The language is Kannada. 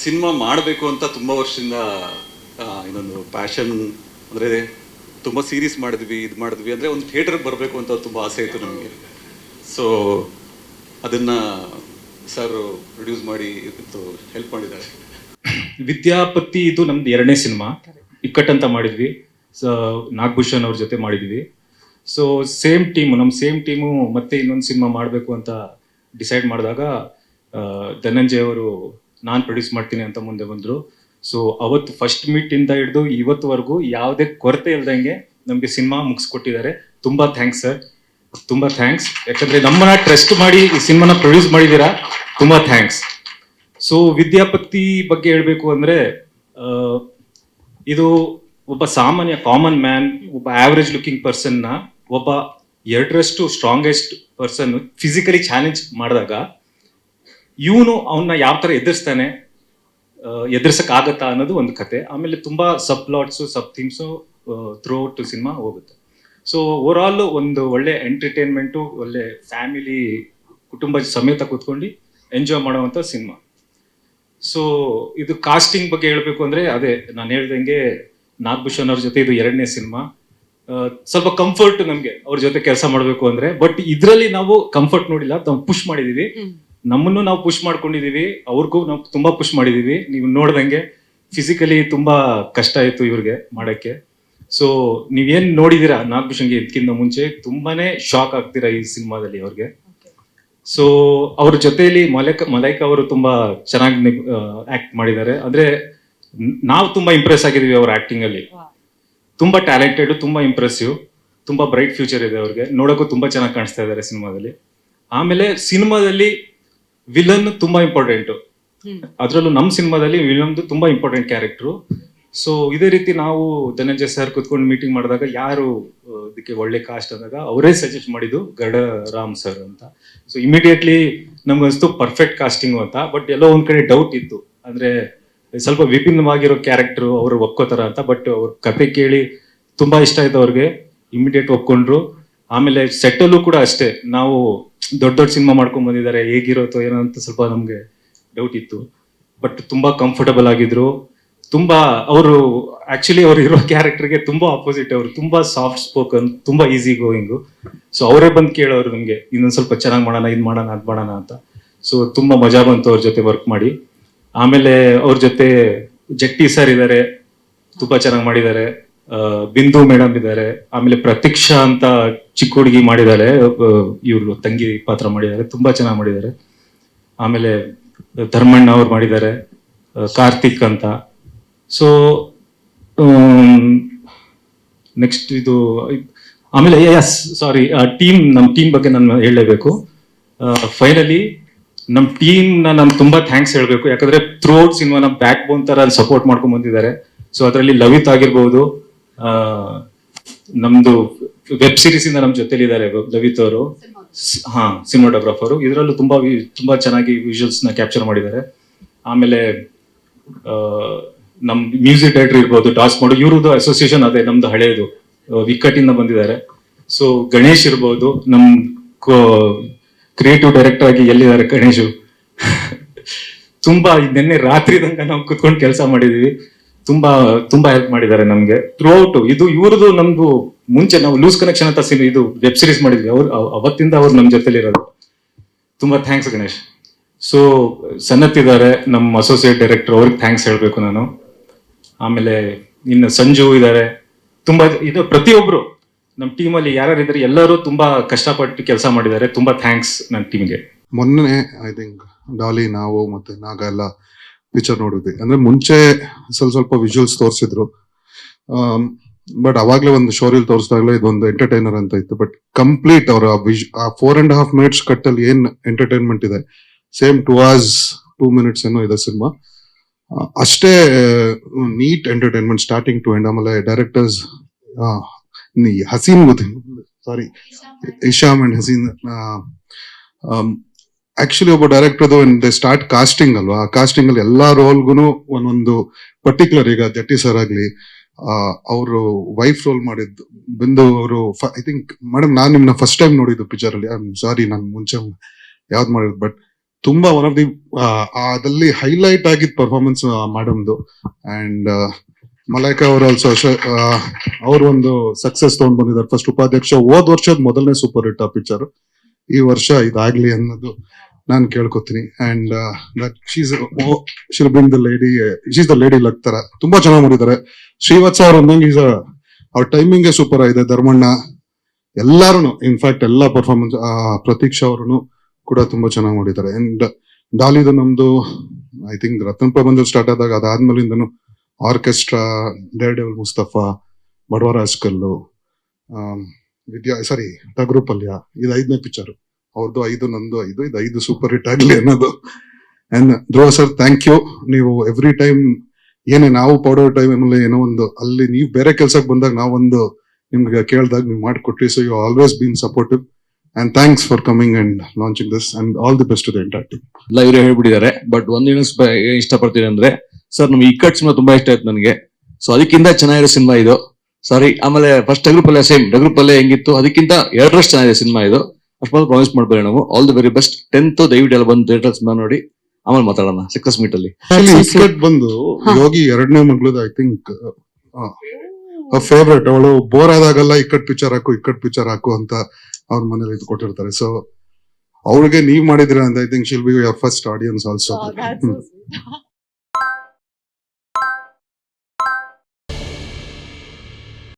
ಸಿನಿಮಾ ಮಾಡಬೇಕು ಅಂತ ತುಂಬ ವರ್ಷದಿಂದ ಇನ್ನೊಂದು ಪ್ಯಾಷನ್ ಅಂದರೆ ತುಂಬ ಸೀರೀಸ್ ಮಾಡಿದ್ವಿ, ಇದು ಮಾಡಿದ್ವಿ ಅಂದರೆ ಒಂದು ಥಿಯೇಟರ್ಗೆ ಬರಬೇಕು ಅಂತ ತುಂಬ ಆಸೆ ಇತ್ತು ನಮಗೆ. ಸೊ ಅದನ್ನು ಸರ್ ಪ್ರೊಡ್ಯೂಸ್ ಮಾಡಿ ಹೆಲ್ಪ್ ಮಾಡಿದ್ದಾರೆ. ವಿದ್ಯಾಪತಿ ಇದು ನಮ್ದು 2ನೇ ಸಿನಿಮಾ. ಇಕ್ಕಟ್ಟಂತ ಮಾಡಿದ್ವಿ, ನಾಗಭೂಷಣ್ ಅವ್ರ ಜೊತೆ ಮಾಡಿದ್ವಿ. ಸೊ ಸೇಮ್ ಟೀಮು ಮತ್ತೆ ಇನ್ನೊಂದು ಸಿನಿಮಾ ಮಾಡಬೇಕು ಅಂತ ಡಿಸೈಡ್ ಮಾಡಿದಾಗ ಧನಂಜಯ್ ಅವರು ನಾನು ಪ್ರೊಡ್ಯೂಸ್ ಮಾಡ್ತೀನಿ ಅಂತ ಮುಂದೆ ಬಂದರು. ಸೊ ಅವತ್ತು ಫಸ್ಟ್ ಮೀಟಿಂದ ಹಿಡಿದು ಇವತ್ತುವರೆಗೂ ಯಾವುದೇ ಕೊರತೆ ಇಲ್ದಂಗೆ ನಮಗೆ ಸಿನಿಮಾ ಮುಗಿಸ್ಕೊಟ್ಟಿದ್ದಾರೆ. ತುಂಬ ಥ್ಯಾಂಕ್ಸ್ ಸರ್, ತುಂಬ ಥ್ಯಾಂಕ್ಸ್. ಯಾಕಂದರೆ ನಮ್ಮನ್ನ ಟ್ರಸ್ಟ್ ಮಾಡಿ ಈ ಸಿನಿಮಾನ ಪ್ರೊಡ್ಯೂಸ್ ಮಾಡಿದ್ದೀರಾ, ತುಂಬ ಥ್ಯಾಂಕ್ಸ್. ಸೊ ವಿದ್ಯಾಪತಿ ಬಗ್ಗೆ ಹೇಳಬೇಕು ಅಂದರೆ ಇದು ಒಬ್ಬ ಸಾಮಾನ್ಯ ಕಾಮನ್ ಮ್ಯಾನ್, ಒಬ್ಬ ಆವ್ರೇಜ್ ಲುಕಿಂಗ್ ಪರ್ಸನ್ನ ಒಬ್ಬ 2ರಷ್ಟು ಸ್ಟ್ರಾಂಗೆಸ್ಟ್ ಪರ್ಸನ್ ಫಿಸಿಕಲಿ ಚಾಲೆಂಜ್ ಮಾಡಿದಾಗ ಇವನು ಅವನ್ನ ಯಾವ ಥರ ಎದುರಿಸ್ತಾನೆ, ಎದುರಿಸಕ್ಕಾಗತ್ತಾ ಅನ್ನೋದು ಒಂದು ಕತೆ. ಆಮೇಲೆ ತುಂಬ ಸಬ್ ಪ್ಲಾಟ್ಸು, ಸಬ್ ಥೀಮ್ಸು ಥ್ರೂ ಔಟ್ ಸಿನಿಮಾ ಹೋಗುತ್ತೆ. ಸೊ ಓವರ್ ಆಲ್ ಒಂದು ಒಳ್ಳೆ ಎಂಟರ್ಟೈನ್ಮೆಂಟು, ಒಳ್ಳೆ ಫ್ಯಾಮಿಲಿ ಕುಟುಂಬ ಸಮೇತ ಕೂತ್ಕೊಂಡು ಎಂಜಾಯ್ ಮಾಡುವಂಥ ಸಿನಿಮಾ. ಸೊ ಇದು ಕಾಸ್ಟಿಂಗ್ ಬಗ್ಗೆ ಹೇಳಬೇಕು ಅಂದರೆ ಅದೇ ನಾನು ಹೇಳ್ದಂಗೆ ನಾಗಭೂಷಣ್ ಅವ್ರ ಜೊತೆ ಇದು 2ನೇ ಸಿನಿಮಾ. ಸ್ವಲ್ಪ ಕಂಫರ್ಟ್ ನಮಗೆ ಅವ್ರ ಜೊತೆ ಕೆಲಸ ಮಾಡಬೇಕು ಅಂದರೆ. ಬಟ್ ಇದರಲ್ಲಿ ನಾವು ಕಂಫರ್ಟ್ ನೋಡಿಲ್ಲ, ನಾವು ಪುಷ್ ಮಾಡಿದ್ದೀವಿ. ನಮ್ಮನ್ನು ನಾವು ಪುಷ್ ಮಾಡ್ಕೊಂಡಿದ್ದೀವಿ, ಅವ್ರಿಗೂ ನಾವು ತುಂಬ ಪುಷ್ ಮಾಡಿದ್ದೀವಿ. ನೀವು ನೋಡ್ದಂಗೆ ಫಿಸಿಕಲಿ ತುಂಬ ಕಷ್ಟ ಆಯಿತು ಇವ್ರಿಗೆ ಮಾಡೋಕ್ಕೆ. ಸೊ ನೀವೇನು ನೋಡಿದ್ದೀರಾ ನಾಗಭೂಷಣ್ಗೆ ಇದಕ್ಕಿಂತ ಮುಂಚೆ ತುಂಬಾನೇ ಶಾಕ್ ಆಗ್ತೀರಾ ಈ ಸಿನಿಮಾದಲ್ಲಿ ಅವ್ರಿಗೆ. ಸೊ ಅವ್ರ ಜೊತೆಯಲ್ಲಿ ಮಲೈಕಾ ಅವರು ತುಂಬ ಚೆನ್ನಾಗಿ ಆ್ಯಕ್ಟ್ ಮಾಡಿದ್ದಾರೆ. ಅಂದರೆ ನಾವು ತುಂಬ ಇಂಪ್ರೆಸ್ ಆಗಿದ್ದೀವಿ ಅವ್ರ ಆ್ಯಕ್ಟಿಂಗಲ್ಲಿ. ತುಂಬ ಟ್ಯಾಲೆಂಟೆಡ್, ತುಂಬ ಇಂಪ್ರೆಸಿವ್, ತುಂಬ ಬ್ರೈಟ್ ಫ್ಯೂಚರ್ ಇದೆ ಅವ್ರಿಗೆ. ನೋಡೋಕ್ಕೂ ತುಂಬ ಚೆನ್ನಾಗಿ ಕಾಣಿಸ್ತಾ ಇದ್ದಾರೆ ಸಿನಿಮಾದಲ್ಲಿ. ಆಮೇಲೆ ಸಿನಿಮಾದಲ್ಲಿ ವಿಲನ್ ತುಂಬ ಇಂಪಾರ್ಟೆಂಟು. ಅದರಲ್ಲೂ ನಮ್ಮ ಸಿನಿಮಾದಲ್ಲಿ ವಿಲನ್ದು ತುಂಬ ಇಂಪಾರ್ಟೆಂಟ್ ಕ್ಯಾರೆಕ್ಟ್ರು. ಸೊ ಇದೇ ರೀತಿ ನಾವು ಧನಂಜಯ್ ಸರ್ ಕೂತ್ಕೊಂಡು ಮೀಟಿಂಗ್ ಮಾಡಿದಾಗ ಯಾರು ಇದಕ್ಕೆ ಒಳ್ಳೆ ಕಾಸ್ಟ್ ಅಂದಾಗ ಅವರೇ ಸಜೆಸ್ಟ್ ಮಾಡಿದ್ದು ಗಡ ರಾಮ್ ಸರ್ ಅಂತ. ಸೊ ಇಮಿಡಿಯೇಟ್ಲಿ ನಮ್ಗನ್ಸ್ತು ಪರ್ಫೆಕ್ಟ್ ಕಾಸ್ಟಿಂಗು ಅಂತ. ಬಟ್ ಎಲ್ಲೋ ಒಂದ್ ಕಡೆ ಡೌಟ್ ಇತ್ತು, ಅಂದ್ರೆ ಸ್ವಲ್ಪ ವಿಭಿನ್ನವಾಗಿರೋ ಕ್ಯಾರೆಕ್ಟರ್ ಅವರು ಒಪ್ಕೋತಾರ ಅಂತ. ಬಟ್ ಅವ್ರ ಕತೆ ಕೇಳಿ ತುಂಬಾ ಇಷ್ಟ ಆಯ್ತು ಅವ್ರಿಗೆ, ಇಮಿಡಿಯೇಟ್ ಒಪ್ಕೊಂಡ್ರು. ಆಮೇಲೆ ಸೆಟ್ಟಲ್ಲೂ ಕೂಡ ಅಷ್ಟೇ, ನಾವು ದೊಡ್ಡ ಸಿನಿಮಾ ಮಾಡ್ಕೊಂಡ್ ಬಂದಿದ್ದಾರೆ, ಹೇಗಿರುತ್ತೋ ಏನೋ ಅಂತ ಸ್ವಲ್ಪ ನಮ್ಗೆ ಡೌಟ್ ಇತ್ತು. ಬಟ್ ತುಂಬಾ ಕಂಫರ್ಟಬಲ್ ಆಗಿದ್ರು. ತುಂಬಾ ಅವರು ಆಕ್ಚುಲಿ ಅವ್ರು ಇರೋ ಕ್ಯಾರೆಕ್ಟರ್ಗೆ ತುಂಬಾ ಆಪೋಸಿಟ್. ಅವರು ತುಂಬಾ ಸಾಫ್ಟ್ ಸ್ಪೋಕನ್, ತುಂಬಾ ಈಸಿ ಗೋಯಿಂಗು. ಸೊ ಅವರೇ ಬಂದು ಕೇಳೋರು ನಮ್ಗೆ ಇನ್ನೊಂದು ಸ್ವಲ್ಪ ಚೆನ್ನಾಗಿ ಮಾಡೋಣ, ಇದು ಮಾಡೋಣ, ಅದು ಮಾಡೋಣ ಅಂತ. ಸೊ ತುಂಬಾ ಮಜಾ ಬಂತು ಅವ್ರ ಜೊತೆ ವರ್ಕ್ ಮಾಡಿ. ಆಮೇಲೆ ಅವ್ರ ಜೊತೆ ಜಟ್ಟಿ ಸರ್ ಇದ್ದಾರೆ, ತುಂಬಾ ಚೆನ್ನಾಗಿ ಮಾಡಿದ್ದಾರೆ. ಬಿಂದು ಮೇಡಮ್ ಇದ್ದಾರೆ. ಆಮೇಲೆ ಪ್ರತೀಕ್ಷಾ ಅಂತ ಚಿಕ್ಕ ಹುಡುಗಿ ಮಾಡಿದ್ದಾರೆ, ಇವ್ರು ತಂಗಿ ಪಾತ್ರ ಮಾಡಿದ್ದಾರೆ, ತುಂಬಾ ಚೆನ್ನಾಗಿ ಮಾಡಿದ್ದಾರೆ. ಆಮೇಲೆ ಧರ್ಮಣ್ಣ ಅವ್ರು ಮಾಡಿದ್ದಾರೆ, ಕಾರ್ತಿಕ್ ಅಂತ. ಸೊ ನೆಕ್ಸ್ಟ್ ಇದು ಆಮೇಲೆ ಸಾರಿ ನಮ್ಮ ಟೀಮ್ ಬಗ್ಗೆ ನಾನು ಹೇಳಲೇಬೇಕು. ಫೈನಲಿ ನಮ್ಮ ಟೀಮ್ನ ನಾನು ತುಂಬಾ ಥ್ಯಾಂಕ್ಸ್ ಹೇಳಬೇಕು. ಯಾಕಂದ್ರೆ ಥ್ರೂ ಔಟ್ ಸಿನಿಮಾ ನಮ್ಮ ಬ್ಯಾಕ್ ಬೋನ್ ತರ ಸಪೋರ್ಟ್ ಮಾಡ್ಕೊಂಡು ಬಂದಿದ್ದಾರೆ. ಸೊ ಅದರಲ್ಲಿ ಲವಿತ್ ಆಗಿರ್ಬೋದು, ನಮ್ದು ವೆಬ್ ಸೀರೀಸ್ ಇಂದ ನಮ್ಮ ಜೊತೆಲಿದ್ದಾರೆ ಲವಿತ್ ಅವರು, ಸಿನಿಮಾಟೋಗ್ರಾಫರು. ಇದರಲ್ಲೂ ತುಂಬಾ ಚೆನ್ನಾಗಿ ವಿಜುವಲ್ಸ್ ನ ಕ್ಯಾಪ್ಚರ್ ಮಾಡಿದ್ದಾರೆ. ಆಮೇಲೆ ನಮ್ ಮ್ಯೂಸಿಕ್ ಡೈರೆಕ್ಟರ್ ಇರ್ಬೋದು, ಟಾಸ್ ಮಾಡೋ, ಇವ್ರದ್ದು ಅಸೋಸಿಯೇಷನ್ ಅದೇ ನಮ್ದು ಹಳೇದು, ವಿಕ್ಕಟ್ಟಿಂದ ಬಂದಿದ್ದಾರೆ. ಸೊ ಗಣೇಶ್ ಇರ್ಬೋದು, ನಮ್ ಕ್ರಿಯೇಟಿವ್ ಡೈರೆಕ್ಟರ್ ಆಗಿ ಎಲ್ಲಿದ್ದಾರೆ ಗಣೇಶು. ತುಂಬಾ ನಿನ್ನೆ ರಾತ್ರಿ ತನಕ ನಾವು ಕುತ್ಕೊಂಡು ಕೆಲಸ ಮಾಡಿದೀವಿ. ತುಂಬಾ ಹೆಲ್ಪ್ ಮಾಡಿದ್ದಾರೆ ನಮ್ಗೆ ಥ್ರೂ ಔಟ್. ಇದು ಇವ್ರದ್ದು ನಮ್ದು ಮುಂಚೆ ನಾವು ಲೂಸ್ ಕನೆಕ್ಷನ್ ಅಂತ ಇದು ವೆಬ್ ಸೀರೀಸ್ ಮಾಡಿದ್ವಿ, ಅವತ್ತಿಂದ ಅವ್ರು ನಮ್ ಜೊತೆಲಿ ಇರೋದು. ತುಂಬಾ ಥ್ಯಾಂಕ್ಸ್ ಗಣೇಶ್. ಸೊ ಸನ್ನತ್ ಇದ್ದಾರೆ ನಮ್ಮ ಅಸೋಸಿಯೇಟ್ ಡೈರೆಕ್ಟರ್, ಅವ್ರಿಗೆ ಥ್ಯಾಂಕ್ಸ್ ಹೇಳ್ಬೇಕು ನಾನು. ಆಮೇಲೆ ಇನ್ನು ಸಂಜು ಇದ್ದಾರೆ. ತುಂಬಾ ಇದು ಪ್ರತಿಯೊಬ್ರು ನಮ್ಮ ಟೀಮಲ್ಲಿ ಯಾರ್ಯಾರು ಇದ್ದಾರೆ ಎಲ್ಲರೂ ತುಂಬಾ ಕಷ್ಟಪಟ್ಟು ಕೆಲಸ ಮಾಡಿದ್ದಾರೆ. ತುಂಬಾ ಥ್ಯಾಂಕ್ಸ್ ನನ್ನ ಟೀಮ್ಗೆ. ಮೊನ್ನೆ ಐ ಥಿಂಕ್ ಡಾಲಿ, ನಾವು ಮತ್ತೆ ನಾಗ ಎಲ್ಲ ಪಿಕ್ಚರ್ ನೋಡಿದ್ವಿ. ಅಂದ್ರೆ ಮುಂಚೆ ಸ್ವಲ್ಪ ವಿಜುವಲ್ಸ್ ತೋರಿಸಿದ್ರು, ಬಟ್ ಅವಾಗ್ಲೇ ಒಂದು ಶೋರಿಲ್ ತೋರಿಸಿದಾಗ್ಲೇ ಇದೊಂದು ಎಂಟರ್ಟೈನರ್ ಅಂತ ಇತ್ತು. ಬಟ್ ಕಂಪ್ಲೀಟ್ ಅವರ 4.5 minutes ಕಟ್ಟಲ್ಲಿ ಏನ್ ಎಂಟರ್ಟೈನ್ಮೆಂಟ್ ಇದೆ, ಸೇಮ್ 2 hours 2 minutes ಏನೋ ಇದೆ ಸಿನಿಮಾ. ಅಷ್ಟೇ neat entertainment starting to end. ಆಮೇಲೆ directors Haseen sorry Isham and Haseen. Actually ಒಬ್ಬ ಡೈರೆಕ್ಟರ್ ದೇ ಸ್ಟಾರ್ಟ್ ಕಾಸ್ಟಿಂಗ್ ಅಲ್ವಾ, ಆ ಕಾಸ್ಟಿಂಗ್ ಅಲ್ಲಿ ಎಲ್ಲಾ ರೋಲ್ಗೂ ಒಂದೊಂದು ಪರ್ಟಿಕ್ಯುಲರ್, ಈಗ ಜಟ್ಟಿ ಸರ್ ಆಗ್ಲಿ, ಅವರು ವೈಫ್ ರೋಲ್ ಮಾಡಿದ್ದು ಬಿಂದು ಅವರು. ಐ ಥಿಂಕ್ ಮೇಡಮ್, ನಾನ್ ನಿಮ್ನ ಫಸ್ಟ್ ಟೈಮ್ ನೋಡಿದ್ದು ಪಿಕ್ಚರ್ ಅಲ್ಲಿ. ಐ ಆಮ್ ಸಾರಿ, ನಾನು ಮುಂಚೆ ಯಾವ್ದು ಮಾಡಿದ್ದು. ಬಟ್ ತುಂಬಾ ಒನ್ ಆಫ್ ದಿ ಅದಲ್ಲಿ ಹೈಲೈಟ್ ಆಗಿದ್ ಪರ್ಫಾರ್ಮೆನ್ಸ್ ಮಾಡಮ್ದು. ಅಂಡ್ ಮಲೈಕಾ ಅವರು ಆಲ್ಸೋ ಅವ್ರು ಒಂದು ಸಕ್ಸಸ್ ತಗೊಂಡ್ ಬಂದಿದ್ದಾರೆ. ಫಸ್ಟ್ ಉಪಾಧ್ಯಕ್ಷ ಹೋದ್ ವರ್ಷದ ಮೊದಲನೇ ಸೂಪರ್ ಹಿಟ್ ಆ ಪಿಕ್ಚರ್. ಈ ವರ್ಷ ಇದಾಗ್ಲಿ ಅನ್ನೋದು ನಾನು ಕೇಳ್ಕೊತೀನಿ. And she'll being the lady, she's the lady luck ತರ ತುಂಬಾ ಚೆನ್ನಾಗಿ ಮಾಡಿದ್ದಾರೆ. ಶ್ರೀವತ್ಸ ಅವ್ರ ಅಂದಂಗೆ ಅವ್ರ ಟೈಮಿಂಗ್ ಸೂಪರ್ ಆಗಿದೆ. ಧರ್ಮಣ್ಣ ಎಲ್ಲಾರು ಇನ್ಫ್ಯಾಕ್ಟ್ ಎಲ್ಲಾ ಪರ್ಫಾರ್ಮೆನ್ಸ್, ಪ್ರತೀಕ್ಷಾ ಅವರು ಕೂಡ ತುಂಬಾ ಚೆನ್ನಾಗಿ ಮಾಡಿದ್ದಾರೆ. ಅಂಡ್ ಡಾಲಿದು ನಮ್ದು ಐ ಥಿಂಕ್ ರತನ್ ಪ್ರಬಂಧ ಸ್ಟಾರ್ಟ್ ಆದಾಗ ಅದಾದ್ಮೇಲಿಂದನು ಆರ್ಕೆಸ್ಟ್ರಾ, ಡೇರ್ ಡೆವಿಲ್ ಮುಸ್ತಫಾ, ಬಡವರ ಅಸ್ಕಲ್ಲು, ಟಗರು ಪಲ್ಯ, ಇದು 5ನೇ ಪಿಕ್ಚರ್ ಅವ್ರದ್ದು. 5 ನಂದು 5, ಇದು 5 ಸೂಪರ್ ಹಿಟ್ ಆಗ್ಲಿ ಅನ್ನೋದು. And Dhruva sir, thank you. ನೀವು ಎವ್ರಿ ಟೈಮ್ ಏನೇ ನಾವು ಪೌಡರ್ ಟೈಮ್ ಅಲ್ಲಿ ಏನೋ ಒಂದು ಅಲ್ಲಿ ನೀವು ಬೇರೆ ಕೆಲ್ಸಕ್ಕೆ ಬಂದಾಗ ನಾವೊಂದು ನಿಮ್ಗೆ ಕೇಳಿದಾಗ ನೀವು ಮಾಡಿಕೊಟ್ರಿ. So you always been supportive and thanks for coming and launching this and all the best to the entire team. ಎಲ್ಲ ಇವರೇ ಹೇಳ್ಬಿಟ್ಟಿದ್ದಾರೆ. ಬಟ್ ಒಂದ್ ಏನ್ ಇಷ್ಟಪಡ್ತೀನಿ ಅಂದ್ರೆ, ಸರ್ ನಮ್ಗೆ ಇಕ್ಕಟ್ ಸಿನಿಮಾ ತುಂಬಾ ಇಷ್ಟ ಆಯ್ತು ನನಗೆ. ಸೊ ಅದಕ್ಕಿಂತ ಚೆನ್ನಾಗಿರೋ ಸಿನಿಮಾ ಇದು. ಸಾರಿ, ಆಮೇಲೆ ಫಸ್ಟ್ ಟಗರು ಪಲ್ಯ ಸೇಮ್, ಟಗರು ಪಲ್ಯ ಹೆಂಗಿತ್ತು ಅದಕ್ಕಿಂತ 2ರಷ್ಟು ಚೆನ್ನಾಗಿದೆ ಸಿನಿಮಾ ಇದು. ಅಷ್ಟೊಂದು ಪ್ರಾಮಿಸ್ ಮಾಡ್ಬೇಡಿ ನಾವು. All the very best. 10th ದಯವಿಟ್ಟು ಎಲ್ಲ ಬಂದು ಥಿಯೇಟರ್ ಸಿನಿಮಾ ನೋಡಿ, ಆಮೇಲೆ ಮಾತಾಡೋಣ ಸಕ್ಸಸ್ ಮೀಟ್ ಅಲ್ಲಿ. ಇಕ್ಕಟ್ ಬಂದು ಯೋಗಿ 2ನೇ ಮಗಳದು ಐ ಥಿಂಕ್ ಫೇವ್ರೆಟ್. ಅವಳು ಬೋರ್ ಆದಾಗೆಲ್ಲ ಇಕ್ಕಟ್ ಪಿಕ್ಚರ್ ಹಾಕು ಅಂತ ಅವ್ರ ಮನೇಲಿ ಇದು ಕೊಟ್ಟಿರ್ತಾರೆ. ಸೊ ಅವ್ರಿಗೆ ನೀವ್ ಮಾಡಿದಿರ ಅಂತ I think she'll be your first audience also. Oh, that's so sweet.